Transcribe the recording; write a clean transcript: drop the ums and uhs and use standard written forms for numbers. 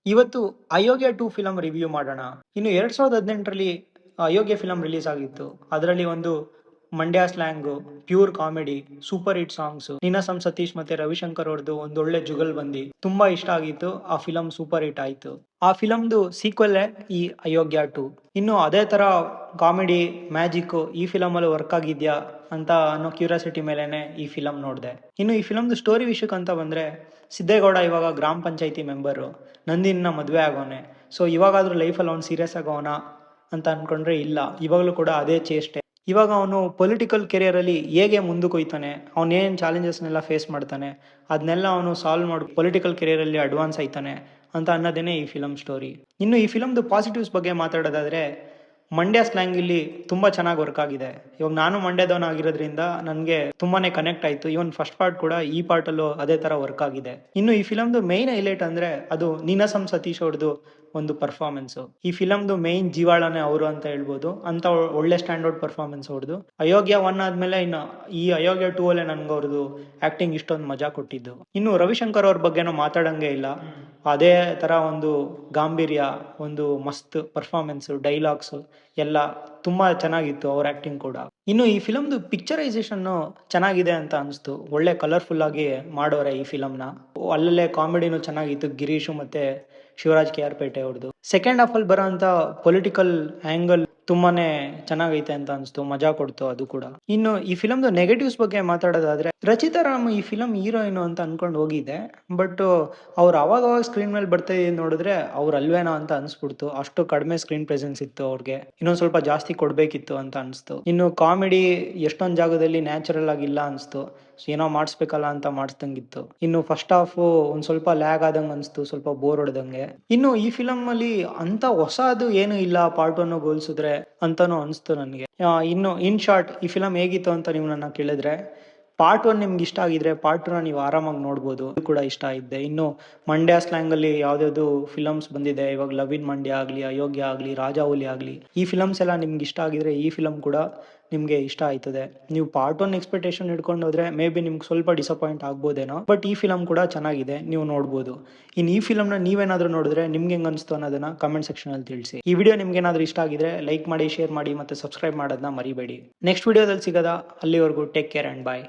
ಇವತ್ತು ಅಯೋಗ್ಯ 2 film review ಮಾಡೋಣ. ಇನ್ನು 2018ರಲ್ಲಿ ಅಯೋಗ್ಯ ಫಿಲಂ ರಿಲೀಸ್ ಆಗಿತ್ತು. ಅದರಲ್ಲಿ ಒಂದು Mandya slang, pure comedy, super hit songs, Ninasam Satish ಮತ್ತೆ ರವಿಶಂಕರ್ ಅವ್ರದ್ದು ಒಂದೊಳ್ಳೆ ಜುಗಲ್ಬಂದಿ ತುಂಬಾ ಇಷ್ಟ ಆಗಿತ್ತು. ಆ ಫಿಲಂ ಸೂಪರ್ ಹಿಟ್ ಆಯ್ತು. ಆ ಫಿಲಂದು ಸೀಕ್ವೆಲ್ ಈ ಅಯೋಗ್ಯ 2. ಇನ್ನು ಅದೇ ತರ ಕಾಮಿಡಿ ಮ್ಯಾಜಿಕ್ ಈ ಫಿಲಂ ಅಲ್ಲಿ ವರ್ಕ್ ಆಗಿದ್ಯಾ ಅಂತ ಅನ್ನೋ ಕ್ಯೂರಿಯಾಸಿಟಿ ಮೇಲೆನೆ ಈ ಫಿಲಂ ನೋಡಿದೆ. ಇನ್ನು ಈ ಫಿಲಂದು ಸ್ಟೋರಿ ವಿಷಯಕ್ಕೆ ಅಂತ ಬಂದ್ರೆ, ಸಿದ್ದೇಗೌಡ ಇವಾಗ ಗ್ರಾಮ ಪಂಚಾಯತಿ ಮೆಂಬರು, ನಂದಿನ ಮದುವೆ ಆಗೋನೆ. ಸೊ ಇವಾಗಾದ್ರೂ ಲೈಫಲ್ಲಿ ಅವ್ನು ಸೀರಿಯಸ್ ಆಗೋನ ಅಂತ ಅನ್ಕೊಂಡ್ರೆ ಇಲ್ಲ, ಇವಾಗಲೂ ಕೂಡ ಅದೇ ಚೇಷ್ಟೆ. ಇವಾಗ ಅವನು ಪೊಲಿಟಿಕಲ್ ಕೆರಿಯರ್ ಅಲ್ಲಿ ಹೇಗೆ ಮುಂದಕ್ಕೆ ಹೋಯ್ತಾನೆ, ಅವನೇನು ಚಾಲೆಂಜಸ್ನೆಲ್ಲ ಫೇಸ್ ಮಾಡ್ತಾನೆ, ಅದನ್ನೆಲ್ಲ ಅವನು ಸಾಲ್ವ್ ಮಾಡಿ ಪೊಲಿಟಿಕಲ್ ಕೆರಿಯರ್ ಅಲ್ಲಿ ಅಡ್ವಾನ್ಸ್ ಆಯ್ತಾನೆ ಅಂತ ಅನ್ನೋದೇನೆ ಈ ಫಿಲಂ ಸ್ಟೋರಿ. ಇನ್ನು ಈ ಫಿಲಂದು ಪಾಸಿಟಿವ್ಸ್ ಬಗ್ಗೆ ಮಾತಾಡೋದಾದ್ರೆ, ಮಂಡ್ಯ ಸ್ಲ್ಯಾಂಗ್ ಇಲ್ಲಿ ತುಂಬಾ ಚೆನ್ನಾಗಿ ವರ್ಕ್ ಆಗಿದೆ. ಇವಾಗ ನಾನು ಮಂಡ್ಯದವನ ಆಗಿರೋದ್ರಿಂದ ನನಗೆ ತುಂಬಾನೇ ಕನೆಕ್ಟ್ ಆಯ್ತು. ಇವನ್ ಫಸ್ಟ್ ಪಾರ್ಟ್ ಕೂಡ ಈ ಪಾರ್ಟ್ ಅಲ್ಲೂ ಅದೇ ತರ ವರ್ಕ್ ಆಗಿದೆ. ಇನ್ನು ಈ ಫಿಲಂದು ಮೇನ್ ಹೈಲೈಟ್ ಅಂದ್ರೆ ಅದು ನೀನಾಸಂ ಸತೀಶ್ ಅವ್ರದ್ದು ಒಂದು ಪರ್ಫಾರ್ಮೆನ್ಸ್. ಈ ಫಿಲಂದು ಮೇನ್ ಜೀವಾಳನೆ ಅವರು ಅಂತ ಹೇಳ್ಬೋದು. ಅಂತ ಒಳ್ಳೆ ಸ್ಟ್ಯಾಂಡರ್ಡ್ ಪರ್ಫಾರ್ಮೆನ್ಸ್ ಅವ್ರದ್ದು. ಅಯೋಗ್ಯ 1 ಆದ್ಮೇಲೆ ಇನ್ನು ಈ ಅಯೋಗ್ಯ 2 ಅಲ್ಲೇ ನನ್ಗೆ ಅವ್ರದ್ದು ಆಕ್ಟಿಂಗ್ ಇಷ್ಟೊಂದು ಮಜಾ ಕೊಟ್ಟಿದ್ದು. ಇನ್ನು ರವಿಶಂಕರ್ ಅವ್ರ ಬಗ್ಗೆನೂ ಮಾತಾಡಂಗೆ ಇಲ್ಲ. ಅದೇ ತರ ಒಂದು ಗಾಂಭೀರ್ಯ, ಒಂದು ಮಸ್ತ್ ಪರ್ಫಾರ್ಮೆನ್ಸ್, ಡೈಲಾಗ್ಸ್ ಎಲ್ಲ ತುಂಬಾ ಚೆನ್ನಾಗಿತ್ತು ಅವ್ರ ಆಕ್ಟಿಂಗ್ ಕೂಡ. ಇನ್ನು ಈ ಫಿಲಂದು ಪಿಕ್ಚರೈಸೇಷನ್ ಚೆನ್ನಾಗಿದೆ ಅಂತ ಅನಿಸ್ತು. ಒಳ್ಳೆ ಕಲರ್ಫುಲ್ ಆಗಿ ಮಾಡೋರೆ ಈ ಫಿಲಂನ. ಅಲ್ಲಲ್ಲೇ ಕಾಮಿಡಿನೂ ಚೆನ್ನಾಗಿತ್ತು, ಗಿರೀಶು ಮತ್ತೆ ಶಿವರಾಜ್ ಕೆ.ಆರ್. ಪೇಟೆ ಅವ್ರದ್ದು. ಸೆಕೆಂಡ್ ಹಾಫ್ ಅಲ್ಲಿ ಬರೋ ಅಂತ ಪೊಲಿಟಿಕಲ್ ಆಂಗಲ್ ತುಂಬಾನೇ ಚೆನ್ನಾಗೈತೆ ಅಂತ ಅನಿಸ್ತು, ಮಜಾ ಕೊಡ್ತು ಅದು ಕೂಡ. ಇನ್ನು ಈ ಫಿಲಂದು ನೆಗೆಟಿವ್ಸ್ ಬಗ್ಗೆ ಮಾತಾಡೋದಾದ್ರೆ, ರಚಿತಾ ರಾಮ್ ಈ ಫಿಲಂ ಹೀರೋಯಿನ್ ಅಂತ ಅನ್ಕೊಂಡು ಹೋಗಿದ್ದೆ. ಬಟ್ ಅವ್ರು ಅವಾಗ ಸ್ಕ್ರೀನ್ ಮೇಲೆ ಬರ್ತಾ ನೋಡಿದ್ರೆ ಅವ್ರು ಅಲ್ವೇನೋ ಅಂತ ಅನ್ಸ್ಬಿಡ್ತು. ಅಷ್ಟು ಕಡಿಮೆ ಸ್ಕ್ರೀನ್ ಪ್ರೆಸೆನ್ಸ್ ಇತ್ತು ಅವ್ರಿಗೆ, ಇನ್ನೊಂದ್ ಸ್ವಲ್ಪ ಜಾಸ್ತಿ ಕೊಡ್ಬೇಕಿತ್ತು ಅಂತ ಅನ್ಸ್ತು. ಇನ್ನು ಕಾಮಿಡಿ ಎಷ್ಟೊಂದ್ ಜಾಗದಲ್ಲಿ ನ್ಯಾಚುರಲ್ ಆಗಿಲ್ಲ ಅನ್ಸ್ತು. ಏನೋ ಮಾಡಿಸ್ಬೇಕಲ್ಲ ಅಂತ ಮಾಡಿಸ್ದಂಗಿತ್ತು. ಇನ್ನು ಫಸ್ಟ್ ಹಾಫ್ ಒಂದ್ ಸ್ವಲ್ಪ ಲ್ಯಾಗ್ ಆದಂಗ ಅನ್ಸ್ತು, ಸ್ವಲ್ಪ ಬೋರ್ ಹೊಡೆದಂಗೆ. ಇನ್ನು ಈ ಫಿಲಂ ಅಲ್ಲಿ ಅಂತ ಹೊಸದು ಏನು ಇಲ್ಲ ಪಾರ್ಟ್ 1 ಹೋಲಿಸಿದ್ರೆ ಅಂತಾನು ಅನಿಸ್ತು ನನಗೆ. ಇನ್ನು ಇನ್ ಶಾರ್ಟ್ ಈ ಫಿಲಂ ಹೇಗಿತ್ತು ಅಂತ ನೀವು ನನ್ನ ಕೇಳಿದ್ರೆ, ಪಾರ್ಟ್ 1 ನಿಮ್ಗೆ ಇಷ್ಟ ಆಗಿದ್ರೆ ಪಾರ್ಟ್ 2 ನೀವು ಆರಾಮಾಗಿ ನೋಡ್ಬೋದು. ಕೂಡ ಇಷ್ಟ ಇದ್ದೆ. ಇನ್ನು ಮಂಡ್ಯ ಸ್ಲ್ಯಾಂಗ್ ಅಲ್ಲಿ ಯಾವ್ದಾವ್ದು ಫಿಲಮ್ಸ್ ಬಂದಿದೆ, ಇವಾಗ ಲವ್ ಇನ್ ಮಂಡ್ಯ ಆಗ್ಲಿ, ಅಯೋಗ್ಯ ಆಗ್ಲಿ, ರಾಜಾಹುಲಿ ಆಗ್ಲಿ, ಈ ಫಿಲಮ್ಸ್ ಎಲ್ಲ ನಿಮ್ಗೆ ಇಷ್ಟ ಆಗಿದ್ರೆ ಈ ಫಿಲಂ ಕೂಡ ನಿಮ್ಗೆ ಇಷ್ಟ ಆಯ್ತದೆ. ನೀವು ಪಾರ್ಟ್ 1 ಎಕ್ಸ್ಪೆಕ್ಟೇಷನ್ ಇಟ್ಕೊಂಡು ಹೋದ್ರೆ ಮೇ ಬಿ ನಿಮ್ಗೆ ಸ್ವಲ್ಪ ಡಿಸಪಾಯಿಂಟ್ ಆಗ್ಬೋದೇನೋ. ಬಟ್ ಈ ಫಿಲಂ ಕೂಡ ಚೆನ್ನಾಗಿದೆ, ನೀವು ನೋಡ್ಬೋದು. ಇನ್ನು ಈ ಫಿಲಂನ ನೀವೇನಾದ್ರೂ ನೋಡಿದ್ರೆ ನಿಮ್ಗೆ ಹೆಂಗ್ ಅನ್ಸ್ತು ಅನ್ನೋದನ್ನ ಕಮೆಂಟ್ ಸೆಕ್ಷನ್ ಅಲ್ಲಿ ತಿಳಿಸಿ. ಈ ವಿಡಿಯೋ ನಿಮ್ಗೆ ಏನಾದ್ರೂ ಇಷ್ಟ ಆಗಿದ್ರೆ ಲೈಕ್ ಮಾಡಿ, ಶೇರ್ ಮಾಡಿ ಮತ್ತೆ ಸಬ್ಸ್ಕ್ರೈಬ್ ಮಾಡೋದನ್ನ ಮರಿಬೇಡಿ. ನೆಕ್ಸ್ಟ್ ವಿಡಿಯೋದಲ್ಲಿ ಸಿಗೋದಾ, ಅಲ್ಲಿವರೆಗೂ ಟೇಕ್ ಕೇರ್ ಅಂಡ್ ಬಾಯ್.